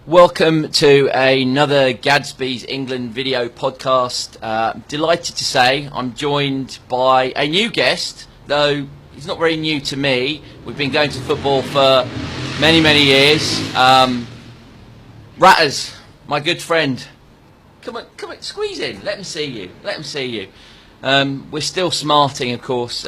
Welcome to another Gadsby's England video podcast. Delighted to say I'm joined by a new guest, though he's not very new to me. We've been going to football for many years. Ratters, my good friend. Come on, squeeze in. Let him see you. We're still smarting, of course.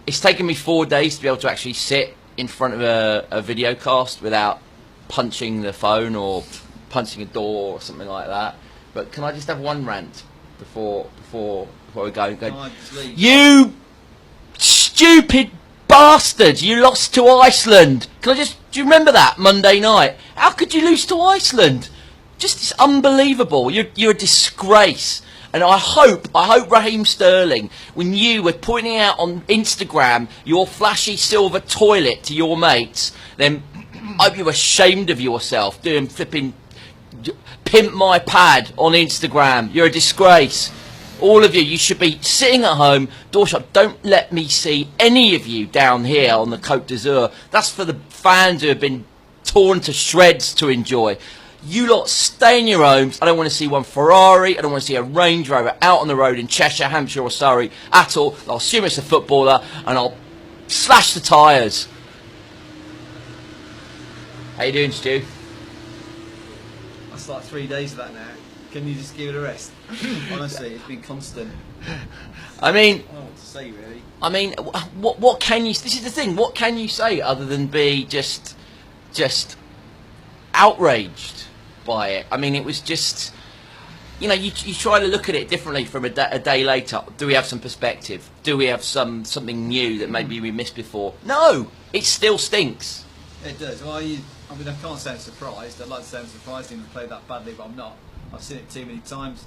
It's taken me 4 days to be able to actually sit in front of a video cast without punching the phone or punching a door or something like that. But can I just have one rant before we go? You stupid bastard! You lost to Iceland. Do you remember that Monday night? How could you lose to Iceland? It's unbelievable. You're a disgrace. And I hope Raheem Sterling, when you were pointing out on Instagram your flashy silver toilet to your mates, then I hope you're ashamed of yourself doing flipping pimp my pad on Instagram. You're a disgrace. All of you, you should be sitting at home, door shut. Don't let me see any of you down here on the Cöte d'Azur. That's for the fans who have been torn to shreds to enjoy. You lot stay in your homes. I don't want to see one Ferrari. I don't want to see a Range Rover out on the road in Cheshire, Hampshire or Surrey at all. I'll assume it's a footballer and I'll slash the tyres. How you doing, Stu? That's like 3 days of that now. Can you just give it a rest? Honestly, it's been constant. I mean, I don't know what to say, really. I mean, what can you? This is the thing. What can you say other than be just outraged by it? I mean, it was just, you know, you try to look at it differently from a day later. Do we have some perspective? Do we have something new that maybe we missed before? No, it still stinks. It does. Well, I mean, I can't say I'm surprised. I'd like to say I'm surprised they played that badly, but I'm not. I've seen it too many times.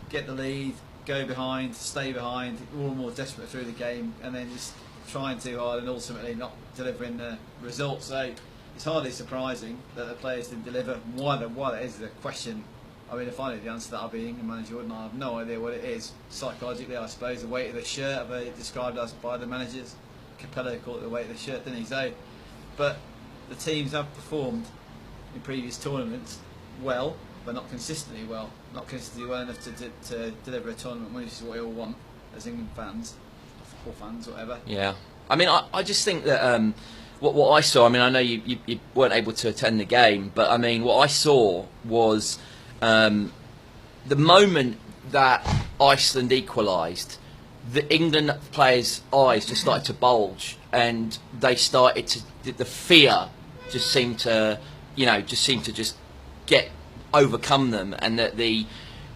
Get the lead, go behind, stay behind, all more desperate through the game, and then just trying too hard and ultimately not delivering the results. So it's hardly surprising that the players didn't deliver. Why that is a question. I mean, if I knew the answer to that, I'd be England manager, wouldn't I? I have no idea what it is. Psychologically, I suppose, the weight of the shirt, I've heard it described as by the managers. Capello called it the weight of the shirt, didn't he? So, but the teams have performed in previous tournaments well, but not consistently well. Not consistently well enough to deliver a tournament win, which is what we all want as England fans, or football fans, whatever. Yeah. I mean, I just think that what I saw, I mean, I know you weren't able to attend the game, but I mean, what I saw was the moment that Iceland equalised, the England players' eyes just started to bulge, and they started to, the fear just seemed to just get overcome them, and that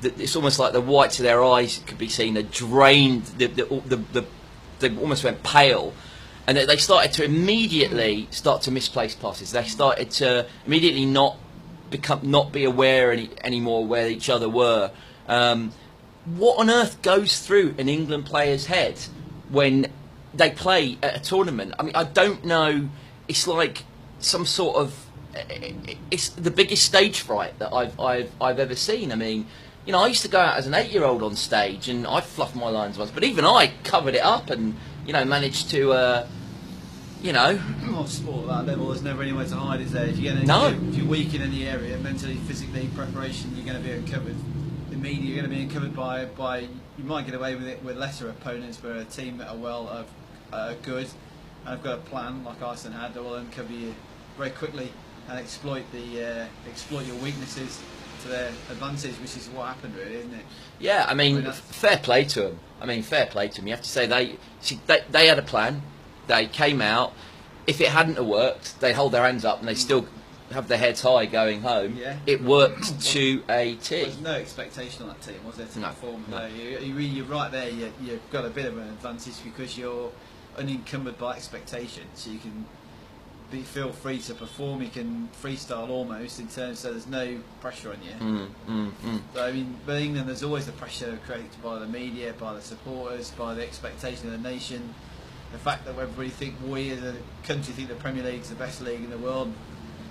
it's almost like the whites of their eyes could be seen. They drained, they almost went pale, and they started to immediately start to misplace passes. They started to immediately not be aware anymore where each other were. What on earth goes through an England player's head when they play at a tournament? I mean, I don't know. It's like some sort of, it's the biggest stage fright that I've ever seen. I mean, you know, I used to go out as an 8-year-old on stage, and I fluffed my lines once, but even I covered it up and, you know, managed to, you know. Oh, sport at that level, there's never anywhere to hide, is there? If you're weak in any area, mentally, physically, preparation, you're going to be uncovered. The media, you're going to be uncovered by. You might get away with it with lesser opponents, but a team that are good and have got a plan like Iceland had, they will uncover you very quickly and exploit your weaknesses to their advantage, which is what happened, really, isn't it? Yeah, I mean fair play to them. You have to say they had a plan. They came out. If it hadn't have worked, they'd hold their hands up and they still have their heads high going home. Yeah. It worked to a T. There was no expectation on that team, was there, to perform? No. You're right there. You've got a bit of an advantage because you're unencumbered by expectation, so you can feel free to perform. You can freestyle almost in terms, so there's no pressure on you. So I mean, but England, there's always the pressure created by the media, by the supporters, by the expectation of the nation. The fact that everybody think we as a country think the Premier League is the best league in the world.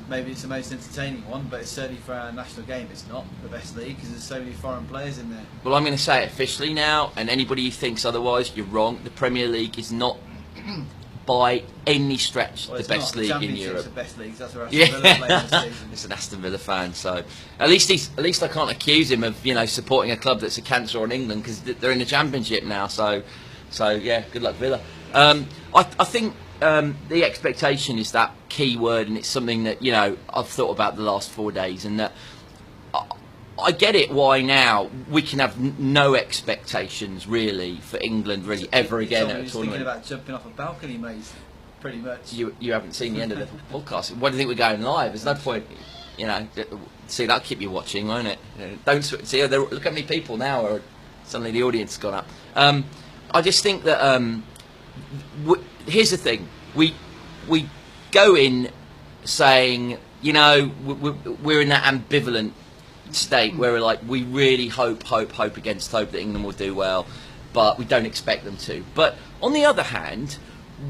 Maybe it's the most entertaining one, but it's certainly for our national game it's not the best league because there's so many foreign players in there. Well, I'm going to say it officially now, and anybody who thinks otherwise, you're wrong. The Premier League is not by any stretch Well, the best league in Europe. The best leagues. That's where Aston Villa play this season. It's an Aston Villa fan, so at least I can't accuse him of supporting a club that's a cancer on England, because they're in the Championship now. So yeah, good luck Villa. I think the expectation is that key word, and it's something that I've thought about the last 4 days, and that I get it why now we can have no expectations really for England really ever again at a tournament. Thinking about jumping off a balcony, mate. Pretty much. You haven't seen the end of the podcast. Why do you think we're going live? There's no point. See, that'll keep you watching, won't it? Don't see. Look how many people now are. Suddenly the audience has gone up. I just think that here's the thing. We go in saying, we're in that ambivalent state where we're like, we really hope against hope that England will do well, but we don't expect them to. But on the other hand,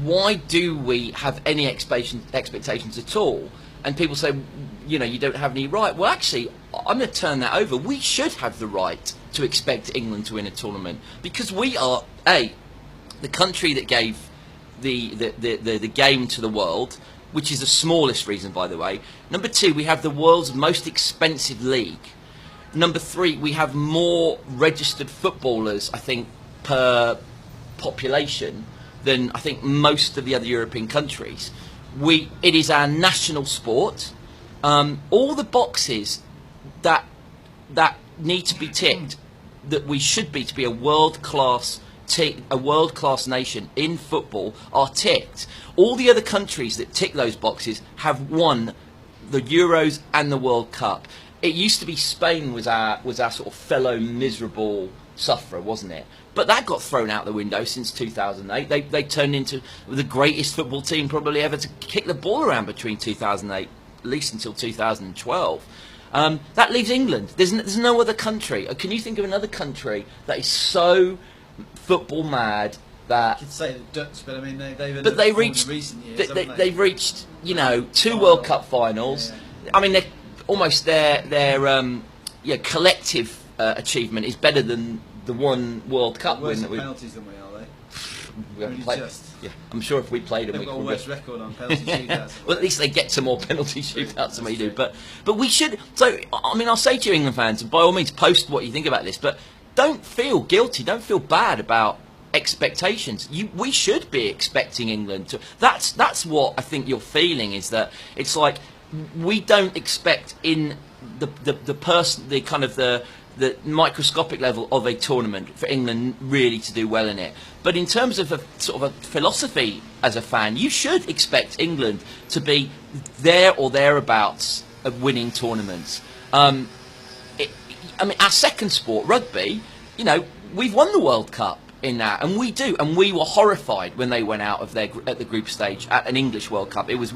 why do we have any expectations at all? And people say, you don't have any right. Well, actually, I'm going to turn that over. We should have the right to expect England to win a tournament, because we are the country that gave the game to the world, which is the smallest reason, by the way. Number 2, we have the world's most expensive league. Number 3, we have more registered footballers, I think, per population than I think most of the other European countries. It is our national sport. All the boxes that need to be ticked, that we should be to be a world-class nation in football, are ticked. All the other countries that tick those boxes have won the Euros and the World Cup. It used to be Spain was our sort of fellow miserable sufferer, wasn't it? But that got thrown out the window since 2008. They turned into the greatest football team probably ever to kick the ball around between 2008, at least until 2012. That leaves England. There's no other country. Can you think of another country that is so football mad that? You could say the Dutch, but I mean they've reached in recent years, they've reached two World Cup finals. Yeah. I mean, they're almost their collective achievement is better than the one World Cup win that we. Penalties than we are, they. We haven't played. Yeah, I'm sure if we played them, they've got a worse record on penalty shootouts. Well, at least they get to more penalty shootouts than we do. But we should. So I mean, I'll say to you, England fans, by all means, post what you think about this. But don't feel guilty. Don't feel bad about expectations. We should be expecting England to. That's what I think you're feeling, is that it's like we don't expect in the microscopic level of a tournament for England really to do well in it. But in terms of a sort of a philosophy as a fan, you should expect England to be there or thereabouts of winning tournaments. I mean, our second sport, rugby, we've won the World Cup in that, and we do. And we were horrified when they went out of at the group stage at an English World Cup. It was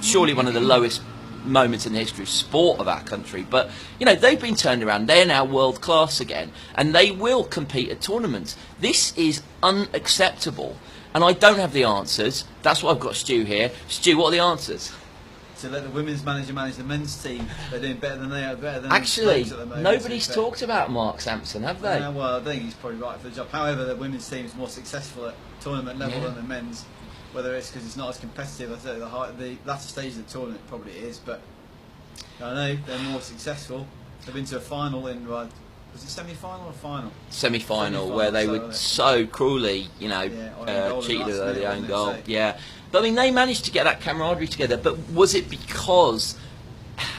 surely one of the lowest moments in the history of sport of our country, but they've been turned around. They're now world class again, and they will compete at tournaments. This is unacceptable, and I don't have the answers. That's why I've got Stu here. Stu, what are the answers? To let the women's manager manage the men's team. They're doing better than they are. Actually, nobody's talked about Mark Sampson, have they? Well, I think he's probably right for the job. However, the women's team is more successful at tournament level than the men's. Whether it's because it's not as competitive, I say the latter stage of the tournament probably is, but I know they're more successful. They've been to a final in, was it semi-final or final? Semi-final, where they were so cruelly, cheated of their own goal. Yeah, but I mean, they managed to get that camaraderie together. But was it because,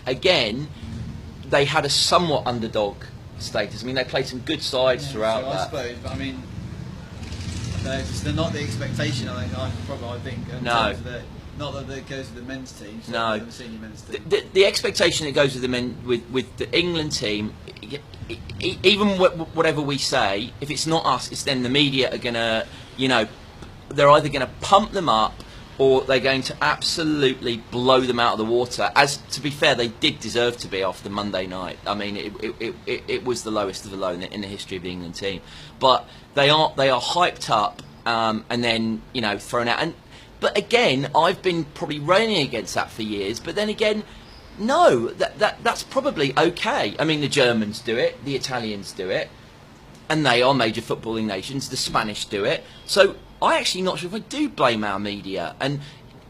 again, they had a somewhat underdog status? I mean, they played some good sides throughout that. I suppose, but I mean, they're not the expectation. I think. No. Not that it goes with the men's team. No. The senior men's team. The expectation that goes with the men with the England team, even whatever we say, if it's not us, it's then the media are gonna, they're either gonna pump them up or they're going to absolutely blow them out of the water. As to be fair, they did deserve to be after Monday night. I mean, it was the lowest of the low in the history of the England team. But they are hyped up and then thrown out. But again, I've been probably railing against that for years. But then again, no, that's probably okay. I mean, the Germans do it, the Italians do it, and they are major footballing nations. The Spanish do it. So I actually not sure if I do blame our media. And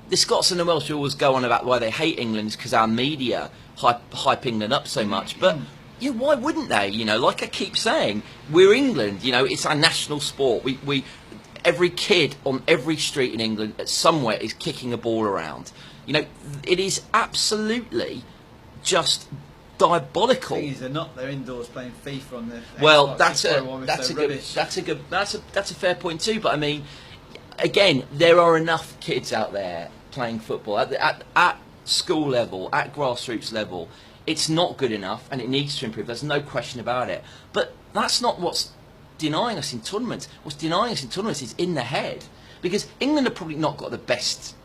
the Scots and the Welsh always go on about why they hate England because our media hype England up so much. But yeah, why wouldn't they? You know, like I keep saying, we're England. You know, it's our national sport. We every kid on every street in England somewhere is kicking a ball around. You know, it is absolutely just diabolical. They're indoors playing FIFA on the well, Xbox. that's a fair point too. But I mean, again, there are enough kids out there playing football at school level, at grassroots level. It's not good enough, and it needs to improve. There's no question about it. But that's not what's denying us in tournaments. What's denying us in tournaments is in the head, because England have probably not got the best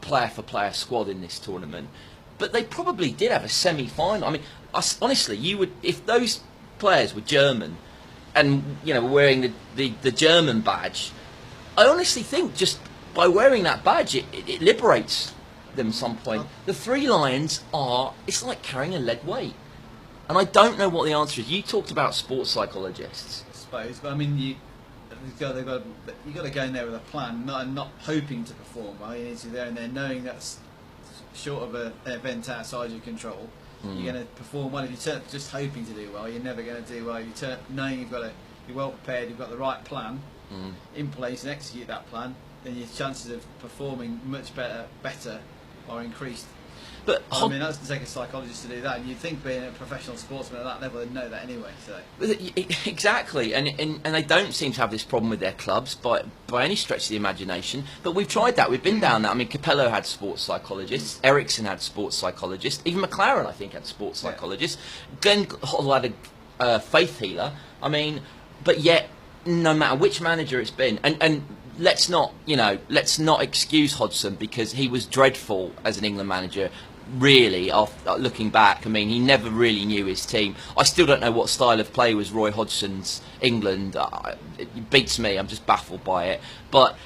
player-for-player squad in this tournament, but they probably did have a semi-final. I mean, honestly, you would, if those players were German and, you know, wearing the German badge, I honestly think just by wearing that badge, it liberates them some point. The Three Lions it's like carrying a lead weight, and I don't know what the answer is. You talked about sports psychologists, I suppose, but I mean, you got to go in there with a plan, not hoping to perform. Right? You need to go in there knowing that's short of an event outside your control. You're going to perform well. If you turn just hoping to do well, you're never going to do well. You turn knowing you're well prepared, you've got the right plan in place and execute that plan, then your chances of performing much better are increased. But I mean, that's to take a psychologist to do that, and you'd think being a professional sportsman at that level would know that anyway. So exactly, and they don't seem to have this problem with their clubs by any stretch of the imagination. But we've tried that. We've been down that. I mean, Capello had sports psychologists. Ericsson had sports psychologists. Even McLaren, I think, had sports psychologists. Glenn Hoddle had a faith healer. I mean, but yet, no matter which manager it's been, and let's not excuse Hodgson because he was dreadful as an England manager. Really, looking back, I mean, he never really knew his team. I still don't know what style of play was Roy Hodgson's England. It beats me. I'm just baffled by it. But,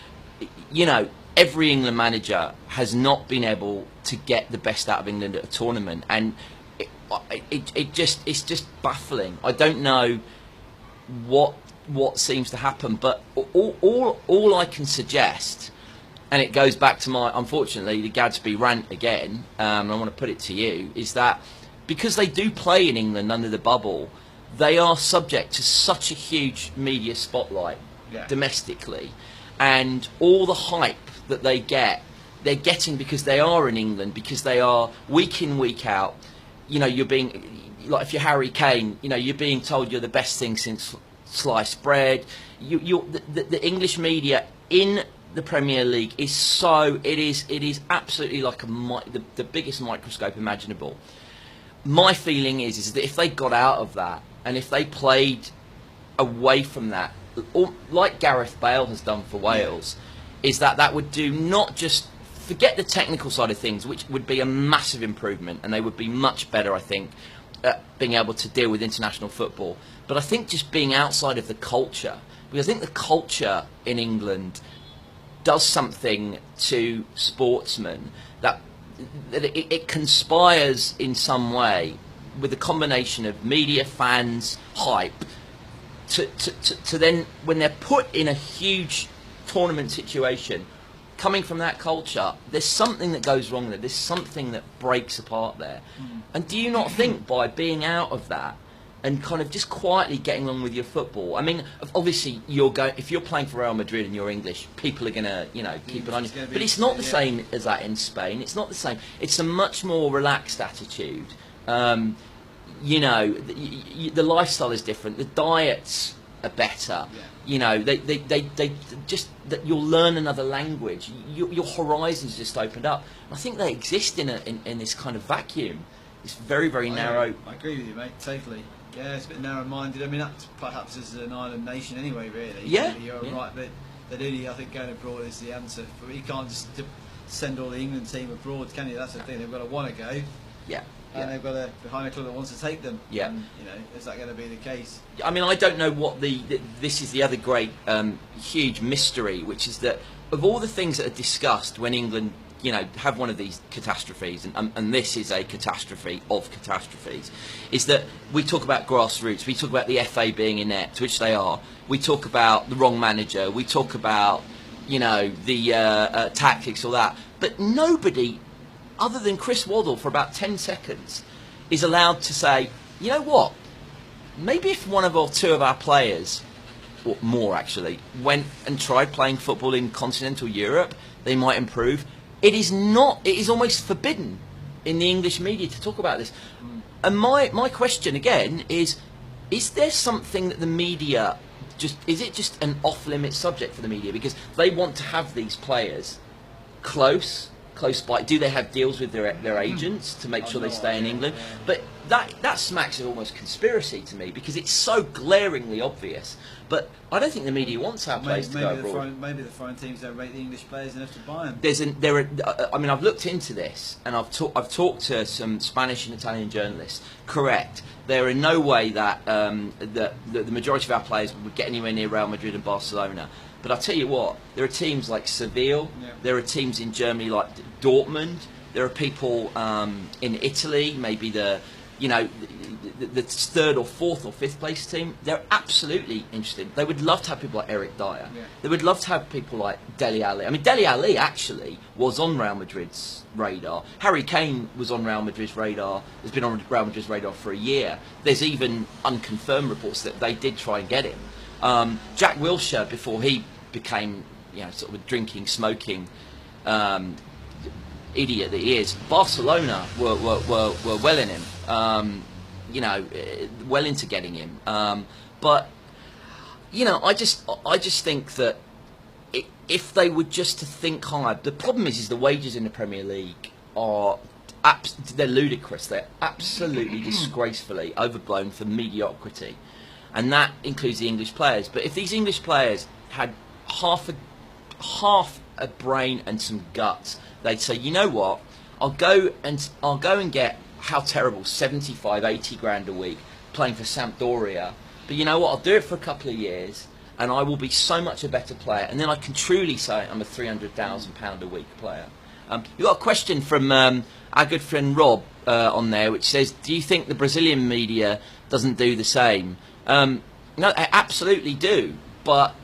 you know, every England manager has not been able to get the best out of England at a tournament, and it's just baffling. I don't know what seems to happen, but all I can suggest. And it goes back to unfortunately, the Gadsby rant again, and I want to put it to you, is that because they do play in England under the bubble, they are subject to such a huge media spotlight domestically, and all the hype that they're getting because they are in England, because they are week in, week out. You know, you're being, like if you're Harry Kane, you know, you're being told you're the best thing since sliced bread. The English media in the Premier League is it is absolutely like the biggest microscope imaginable. My feeling is that if they got out of that and if they played away from that, like Gareth Bale has done for Wales, is that would do not just forget the technical side of things, which would be a massive improvement, and they would be much better, I think, at being able to deal with international football. But I think just being outside of the culture, because I think the culture in England does something to sportsmen that it conspires in some way with a combination of media, fans, hype to then, when they're put in a huge tournament situation, coming from that culture, there's something that goes wrong there. There's something that breaks apart there. And do you not think by being out of that and kind of just quietly getting on with your football? I mean, obviously, if you're playing for Real Madrid and you're English, people are going to, keep an eye on you. But it's not the same as that in Spain. It's not the same. It's a much more relaxed attitude. The lifestyle is different. The diets are better. They just that you'll learn another language. Your horizons just opened up. I think they exist in this kind of vacuum. It's very, very narrow. I agree with you, mate. Totally. Yeah, it's a bit narrow-minded. I mean, that's perhaps as an island nation anyway, really. Yeah. You're right, but I think going abroad is the answer. But you can't just send all the England team abroad, can you? That's the thing. They've got to want to go. Yeah. And they've got to behind a club that wants to take them. Yeah. And, is that going to be the case? I mean, I don't know what this is the other great, huge mystery, which is that of all the things that are discussed when England, have one of these catastrophes, and this is a catastrophe of catastrophes, is that we talk about grassroots, we talk about the FA being inept, which they are, we talk about the wrong manager, we talk about you know, the tactics or that. But nobody, other than Chris Waddle, for about 10 seconds, is allowed to say, you know what, maybe if one of or two of our players, or more actually, went and tried playing football in continental Europe, they might improve. It is almost forbidden in the English media to talk about this. And my question again is there something that the media is it just an off-limit subject for the media because they want to have these players close by? Do they have deals with their agents to make sure they stay in England? But that smacks of almost conspiracy to me because it's so glaringly obvious. But I don't think the media wants our players to go abroad. Maybe the foreign teams don't rate the English players enough to buy them. I mean, I've looked into this and I've talked to some Spanish and Italian journalists. Correct. There are in no way that the majority of our players would get anywhere near Real Madrid and Barcelona. But I'll tell you what, there are teams like Seville, there are teams in Germany like Dortmund, there are people in Italy, maybe the third or fourth or fifth place team. They're absolutely interested. They would love to have people like Eric Dyer. Yeah. They would love to have people like Dele Alli. I mean, Dele Alli actually was on Real Madrid's radar. Harry Kane was on Real Madrid's radar. Has been on Real Madrid's radar for a year. There's even unconfirmed reports that they did try and get him. Jack Wilshere, before he became, sort of a drinking, smoking idiot that he is, Barcelona were well in him. Well into getting him. But I just think that if they were just to think hard, the problem is the wages in the Premier League are they're ludicrous. They're absolutely disgracefully overblown for mediocrity. And that includes the English players. But if these English players had half a brain and some guts, they'd say, you know what, I'll go and get, how terrible, 75, 80 grand a week playing for Sampdoria. But you know what, I'll do it for a couple of years and I will be so much a better player. And then I can truly say I'm a £300,000 a week player. You've got a question from our good friend Rob on there, which says, do you think the Brazilian media doesn't do the same? No, they absolutely do, but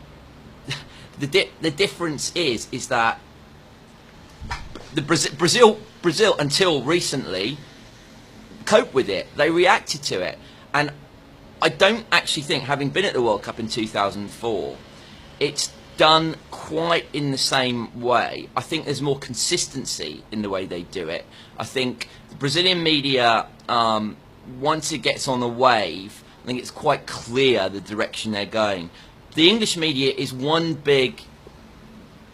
the difference is that the Brazil until recently coped with it. They reacted to it, and I don't actually think, having been at the World Cup in 2004, it's done quite in the same way. I think there's more consistency in the way they do it. I think the Brazilian media, once it gets on a wave, I think it's quite clear the direction they're going. The English media is one big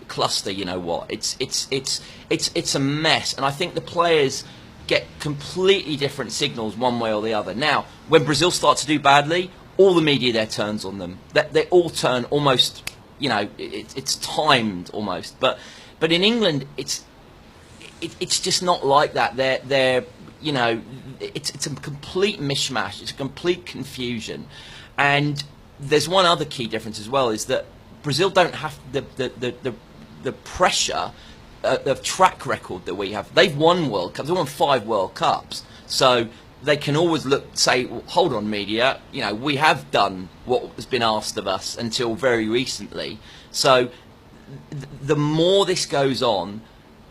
cluster. You know what? It's a mess, and I think the players get completely different signals one way or the other. Now, when Brazil start to do badly, all the media there turns on them. They all turn almost. It's timed almost. But in England, it's just not like that. They're it's a complete mishmash. It's a complete confusion. And there's one other key difference as well, is that Brazil don't have the pressure of track record that we have. They've won World Cups. They've won 5 World Cups. So they can always say, well, hold on, media, we have done what has been asked of us until very recently. So the more this goes on,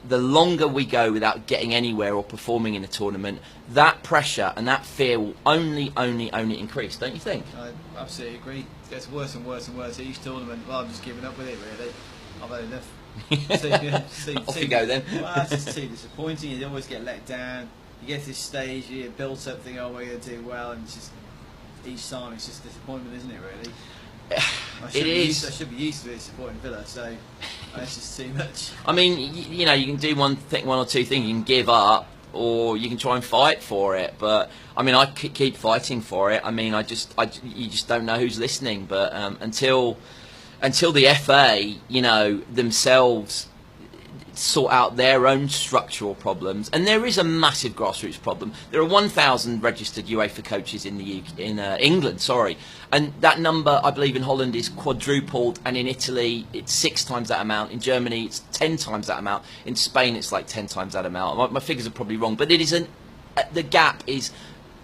the longer we go without getting anywhere or performing in a tournament, that pressure and that fear will only increase, don't you think? I absolutely agree. It gets worse and worse and worse each tournament. Well, I'm just giving up with it, really. I've had enough. Off you go then. Well, it's just too disappointing. You always get let down. You get to this stage, you build something, we're going to do well, and it's just each time it's just disappointment, isn't it, really? It is. I should be used to it supporting Villa, so it's just too much. I mean, you can do one or two things. You can give up, or you can try and fight for it. But I mean, I keep fighting for it. I mean, you just don't know who's listening. But until the FA, themselves sort out their own structural problems, and there is a massive grassroots problem. There are 1,000 registered UEFA coaches in England, and that number, I believe, in Holland is quadrupled, and in Italy it's 6 times that amount. In Germany it's 10 times that amount. In Spain it's like 10 times that amount. My figures are probably wrong, but it is the gap is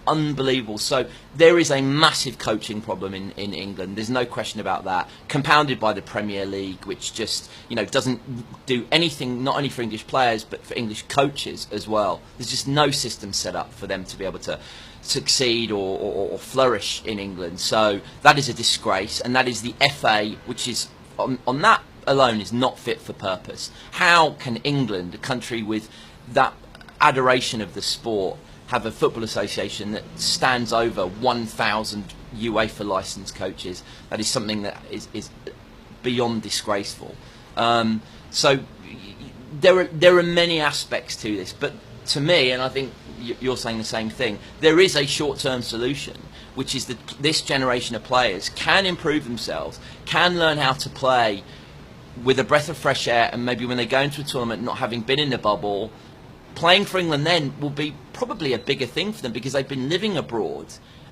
unbelievable. So there is a massive coaching problem in England. There's no question about that. Compounded by the Premier League, which just, you know, doesn't do anything, not only for English players, but for English coaches as well. There's just no system set up for them to be able to succeed or flourish in England. So that is a disgrace, and that is the FA, which is, on that alone, is not fit for purpose. How can England, a country with that adoration of the sport, have a football association that stands over 1,000 UEFA licensed coaches? That is something that is beyond disgraceful. So there are many aspects to this, but to me, and I think you're saying the same thing, there is a short-term solution, which is that this generation of players can improve themselves, can learn how to play with a breath of fresh air, and maybe when they go into a tournament, not having been in the bubble, playing for England then will be probably a bigger thing for them, because they've been living abroad,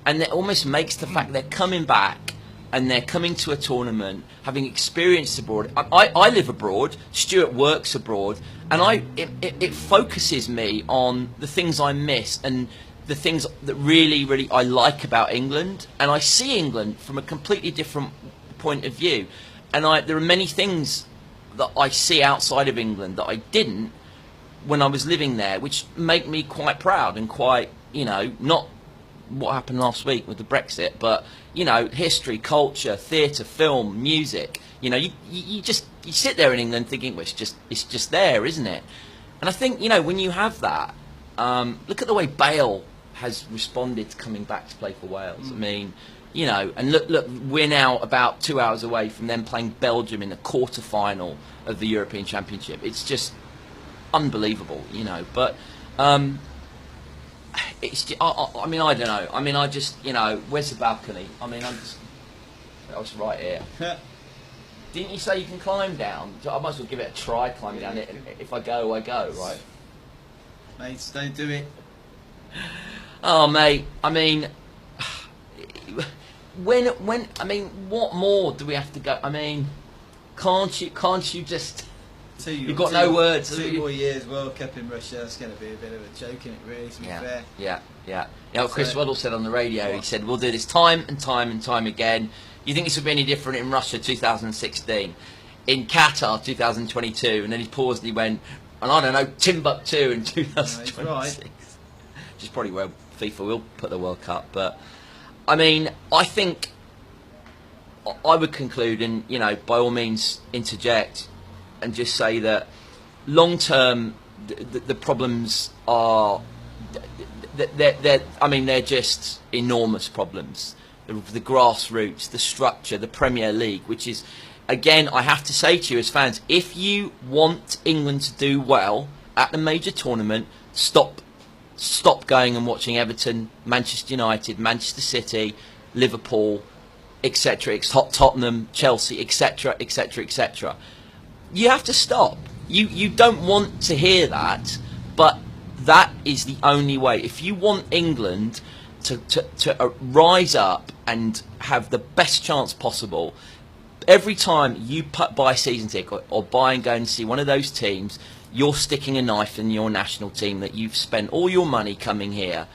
and it almost makes the fact they're coming back and they're coming to a tournament, having experienced abroad. I live abroad, Stuart works abroad, and it focuses me on the things I miss and the things that really I like about England, and I see England from a completely different point of view. And there are many things that I see outside of England that I didn't when I was living there, which make me quite proud and quite, you know, not what happened last week with the Brexit, but, you know, history, culture, theatre, film, music. You know, you sit there in England thinking, well, it's just there, isn't it? And I think, you know, when you have that, look at the way Bale has responded to coming back to play for Wales. I mean, you know, and look, we're now about 2 hours away from them playing Belgium in the quarter-final of the European Championship. It's just unbelievable, you know. But it's, I mean, I don't know. I mean, I just, you know, where's the balcony? I mean, I was right here. Didn't you say you can climb down? I might as well give it a try climbing down it. If I go, I go, right? Mates, don't do it. Oh, mate, I mean, I mean, what more do we have to go? I mean, can't you just? You've got no words. 2 more years World Cup in Russia. That's going to be a bit of a joke, isn't it? Really, to be fair. Yeah. You know what Chris Waddle said on the radio? He said, "We'll do this time and time again." You think this would be any different in Russia 2016, in Qatar 2022, and then he paused and he went, and I don't know, Timbuktu in 2026. No, right. Which is probably where FIFA will put the World Cup. But I mean, I think I would conclude, and, you know, by all means interject and just say that long term the problems are they're just enormous problems. The grassroots, the structure, the Premier League, which is, again, I have to say to you as fans, if you want England to do well at the major tournament, stop going and watching Everton, Manchester United, Manchester City, Liverpool, etc., Tottenham, Chelsea, etc., etc. You have to stop. You don't want to hear that, but that is the only way. If you want England to rise up and have the best chance possible, every time you buy a season ticket or buy and go and see one of those teams, you're sticking a knife in your national team that you've spent all your money coming here,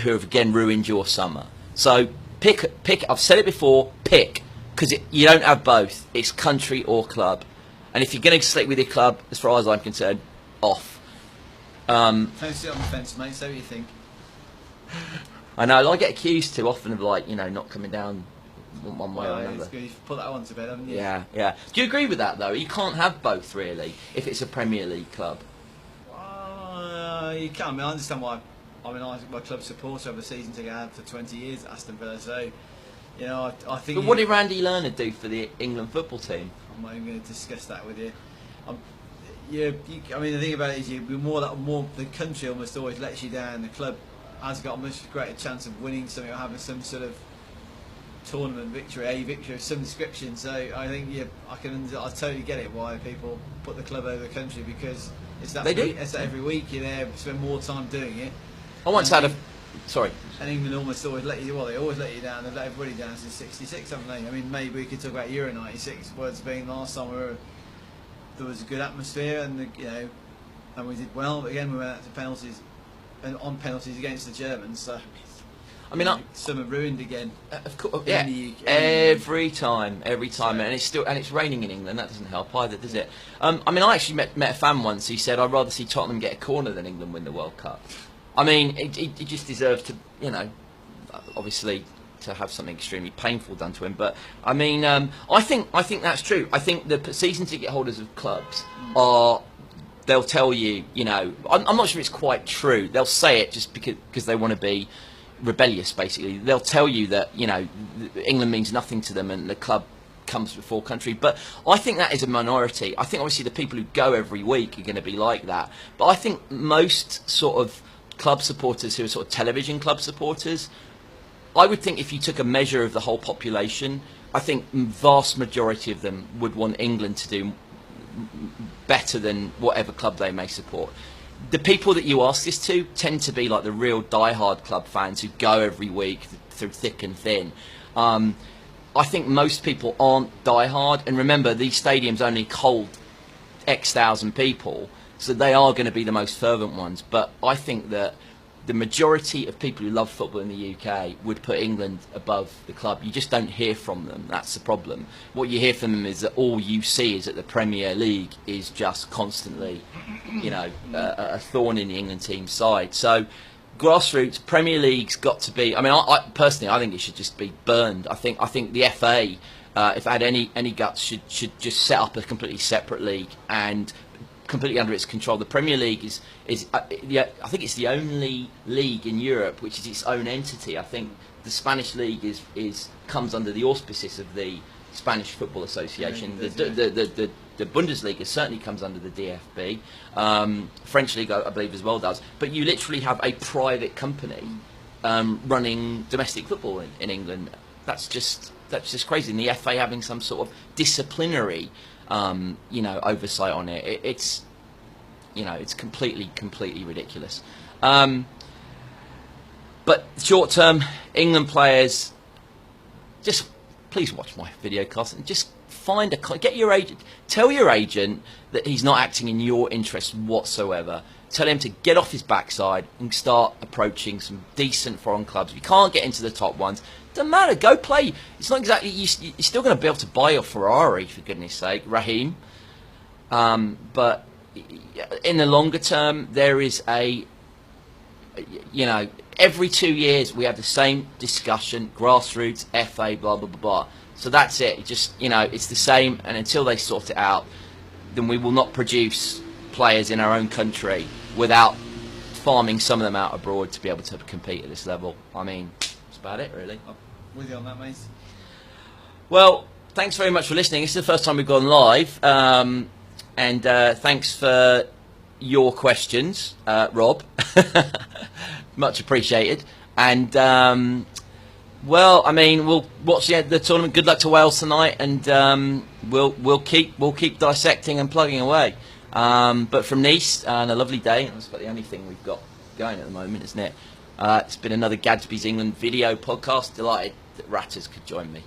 who have again ruined your summer. So pick. I've said it before. Pick, because you don't have both. It's country or club. And if you're going to stick with your club, as far as I'm concerned, off. Don't sit on the fence, mate. Say what you think. I know. I get accused too often of, like, you know, not coming down one way or another. You've put that one to bed, haven't you? Yeah. Do you agree with that, though? You can't have both, really, if it's a Premier League club. You can. I mean, I understand why. I mean, I'm my club supporter of a season ticket I had for 20 years at Aston Villa, so, you know, I think... But what did Randy Lerner do for the England football team? I'm not even going to discuss that with you. I mean, the thing about it is, the country almost always lets you down. The club has got a much greater chance of winning something or having some sort of tournament victory, a victory of some description. So I think I totally get it why people put the club over the country, because it's that every week you're there, spend more time doing it. I once had a... Sorry. And England almost always let you... Well, they always let you down. They've let everybody down since '66, haven't they? I mean, maybe we could talk about Euro '96, words being last time there was a good atmosphere, and and we did well. But again, we went out to penalties, and on penalties against the Germans. So I mean, some are ruined again. Of course, in yeah. the UK. Every time, and it's raining in England. That doesn't help either, does it? I mean, I actually met a fan once. He said, "I'd rather see Tottenham get a corner than England win the World Cup." I mean, it just deserves to, obviously, to have something extremely painful done to him. But I mean, I think that's true. I think the season ticket holders of clubs they'll tell you, I'm not sure it's quite true. They'll say it just because they want to be rebellious, basically. They'll tell you that, England means nothing to them and the club comes before country. But I think that is a minority. I think obviously the people who go every week are going to be like that. But I think most sort of club supporters who are sort of television club supporters, I would think if you took a measure of the whole population, I think vast majority of them would want England to do better than whatever club they may support. The people that you ask this to tend to be like the real die-hard club fans who go every week through thick and thin. I think most people aren't die-hard, and remember, these stadiums only hold X thousand people, so they are going to be the most fervent ones. But I think that the majority of people who love football in the UK would put England above the club. You just don't hear from them. That's the problem. What you hear from them is that all you see is that the Premier League is just constantly, a thorn in the England team's side. So, grassroots Premier League's got to be. I mean, I personally, I think it should just be burned. I think the FA, if it had any guts, should just set up a completely separate league and completely under its control. The Premier League is I think it's the only league in Europe which is its own entity. I think the Spanish league is comes under the auspices of the Spanish Football Association. The Bundesliga certainly comes under the DFB. French league, I believe, as well does. But you literally have a private company running domestic football in England. That's just crazy. And the FA having some sort of disciplinary oversight on it. It's completely ridiculous. But short term, England players, just please watch my video cast and just get your agent, tell your agent that he's not acting in your interest whatsoever. Tell him to get off his backside and start approaching some decent foreign clubs. If you can't get into the top ones, doesn't matter, go play. It's not exactly, you're still going to be able to buy your Ferrari, for goodness sake, Raheem. But in the longer term, there is every 2 years we have the same discussion, grassroots, FA, blah, blah, blah, blah. So that's it. It just, it's the same, and until they sort it out, then we will not produce players in our own country without farming some of them out abroad to be able to compete at this level. I mean, that's about it, really. I'm with you on that, mate. Well, thanks very much for listening. This is the first time we've gone live, and thanks for your questions, Rob. Much appreciated. And well, I mean, we'll watch the tournament. Good luck to Wales tonight, and we'll keep dissecting and plugging away. But from Nice, and a lovely day. That's about the only thing we've got going at the moment, isn't it? It's been another Gadsby's England video podcast. Delighted that Ratters could join me.